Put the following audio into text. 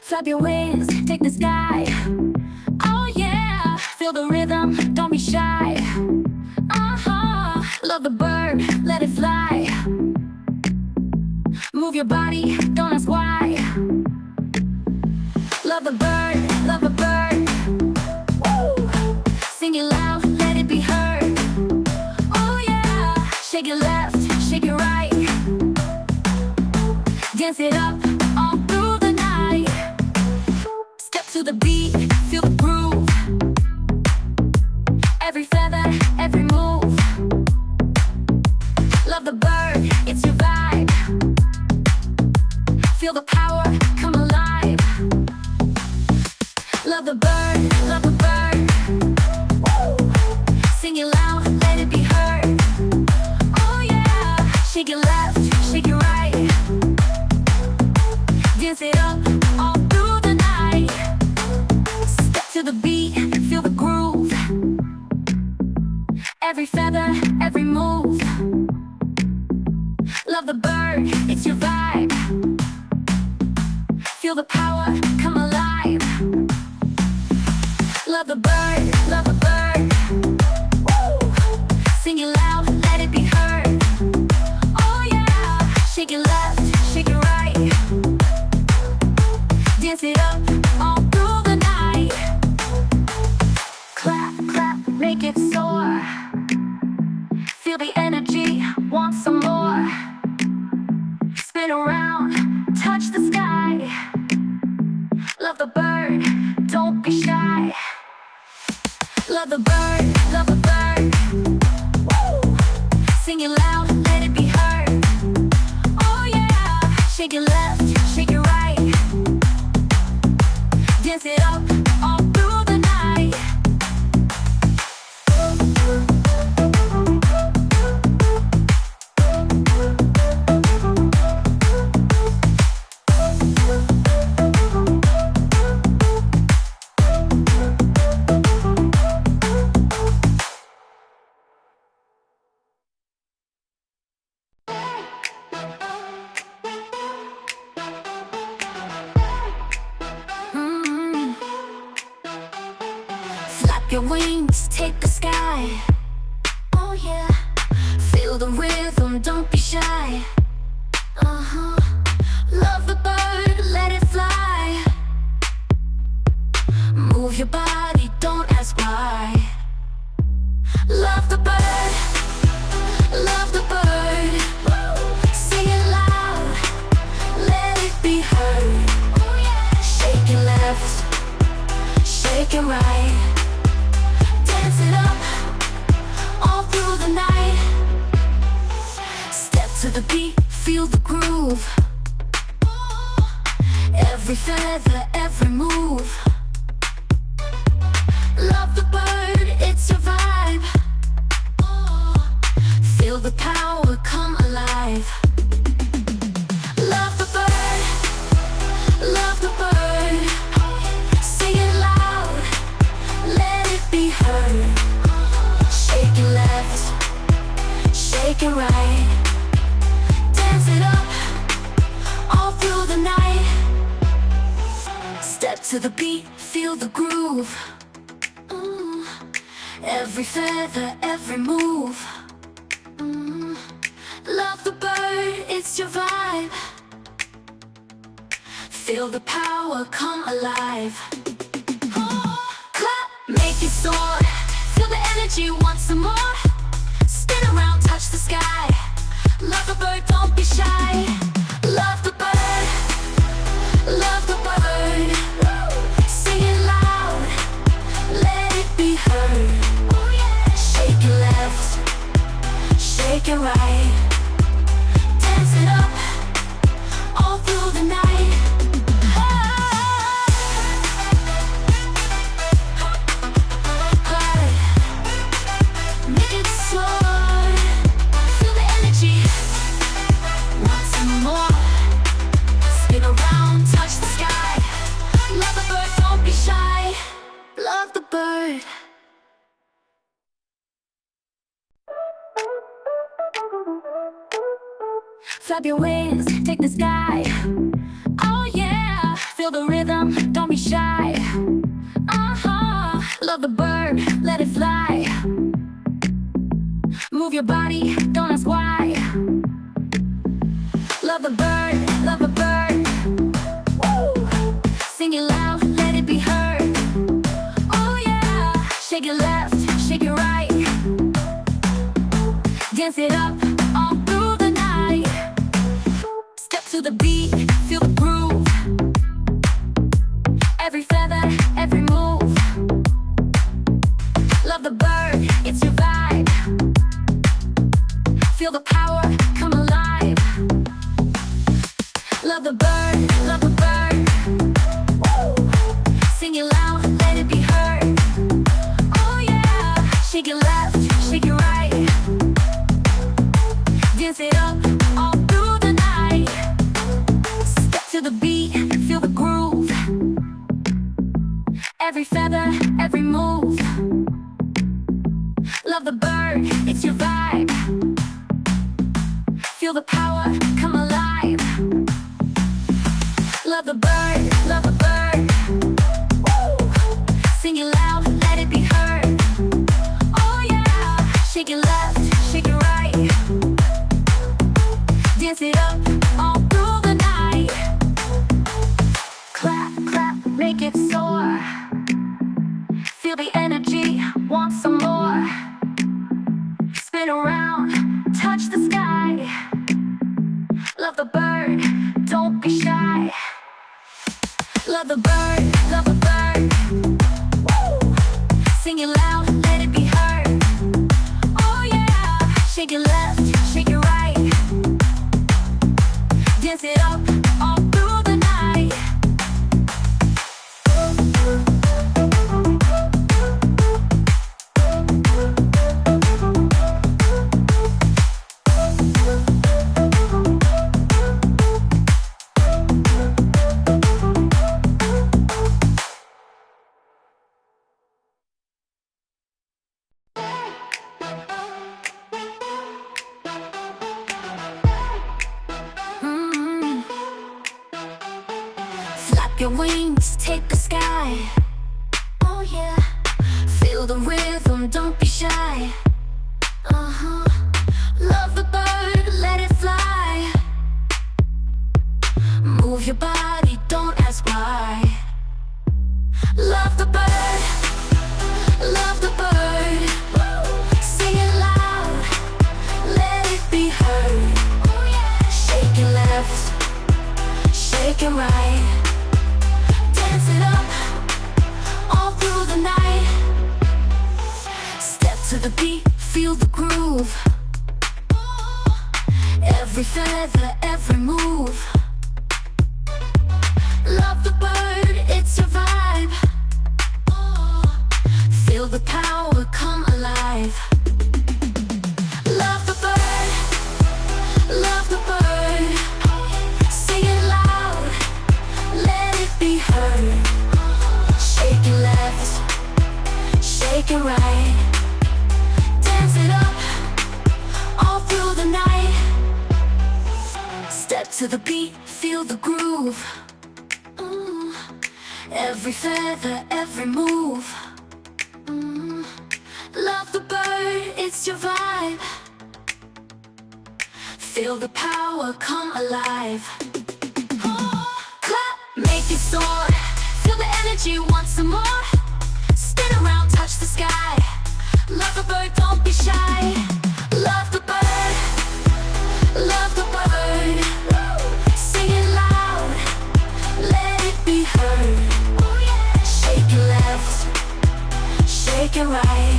Flap your wings, take the sky. Oh yeah, feel the rhythm, don't be shy. Love the bird, let it fly. Move your body, don't ask why. Love the bird, love the bird. Woo! Sing it loud, let it be heard. Oh yeah, shake it left, shake it right. Dance it up all through the night. Step to the beat, feel the groove. Every feather, every move. Love the bird, it's your vibe. Feel the power, come alive. Love the bird, love the bird. Woo! Sing it loud, let it be heard. Oh yeah, shake it left, shake it right. Dance it up all through the night. Step to the beat, feel the groove. Every feather, every move. Love the bird, it's your vibe. Feel the power, come alive. Love the bird, love the bird. Woo! Sing it loud, let it be heard. Oh yeah, shake it left, shake it right. Dance it up all through the night. Clap, clap, make it soar. Feel the energy, want some more. Spin around, touch the sky. Love the bird, don't be shy. Love the bird, love the bird. Woo! Sing it loud, let it be heard. Oh yeah, shake it left, shake it right. Dance it up all through the night. Flap your wings, take the sky. Oh yeah, feel the rhythm, don't be shy. Love the bird, let it fly. Move your body, don't ask why. Love the bird, love the bird. Sing it loud, let it be heard. Oh yeah, shake it left, shake it right. Dance it up all through the night. Step to the beat, feel the groove. Every feather, every move. Love the bird, it's your vibe. Feel the power, come alive. Love the bird, love the bird. Sing it loud, let it be heard. Shake it left, shake it right. Dance it up all through the night. Step to the beat, feel the groove. Every feather, every move. Love the bird, it's your vibe. Feel the power, come alive. Clap, make it soar. Feel the energy, want some more. Spin around, touch the sky. Love the bird, don't be shy. Love the bird, love the bird. Sing it loud, let it be heard. Oh yeah, shake it left, shake it right. Dance it up all through the night. Make it soar. Feel the energy, want some more. Spin around, touch the sky. Love the bird, don't be shy. Love the bird. Flap your wings, take the sky. Oh yeah, Feel the rhythm, don't be shy. Love the bird, let it fly. Move your body, don't ask why. Love the bird, love the bird. Woo! Sing it loud, let it be heard. Oh yeah, shake it left, shake it right. Dance it up all through the night. Step to the beat, feel the groove. Every feather, every move. Love the bird, it's your vibe. Feel the power, come alive. Love the bird, love the bird. Woo! Sing it loud, let it be heard. Oh yeah, shake it left, shake it right. Dance it up all through the night. Step to the beat, feel the groove. Every feather, every move. Love the bird, it's your vibe. Feel the power, come alive. Love the bird, love the bird. Woo! Sing it loud, let it be heard. Oh yeah, shake it left, shake it right. Dance it up all through the night. Clap, clap, make it soar. Feel the energy, want some more. Spin around, touch the sky. Love the bird, don't be shy. Love the bird, love the bird. Woo! Sing it loud, let it be heard. Oh yeah, shake it left, shake it right. Dance it up all through the night. Flap your wings, take the sky. Oh yeah, feel the rhythm, don't be shy. Love the bird, let it fly. Move your body, don't ask why. Love the bird, love the bird. Sing it loud, let it be heard. Oh yeah, shake it left, shake it right. Dance it up all through the night. Step to the beat, feel the groove. Every feather, every move. Love the bird, it's your vibe. Feel the power, come alive. Love the bird, love the bird. Sing it loud, let it be heard. Shake it left, shake it right. Dance it up all through the night. Step to the beat, feel the groove. Every feather, every move. Love the bird, it's your vibe. Feel the power, come alive. Clap, make it soar. Feel the energy, want some more. Spin around, touch the sky. Love the bird, don't be shy. Love the bird, love the bird. Sing it loud, let it be heard. Oh yeah, shake it left, shake it right.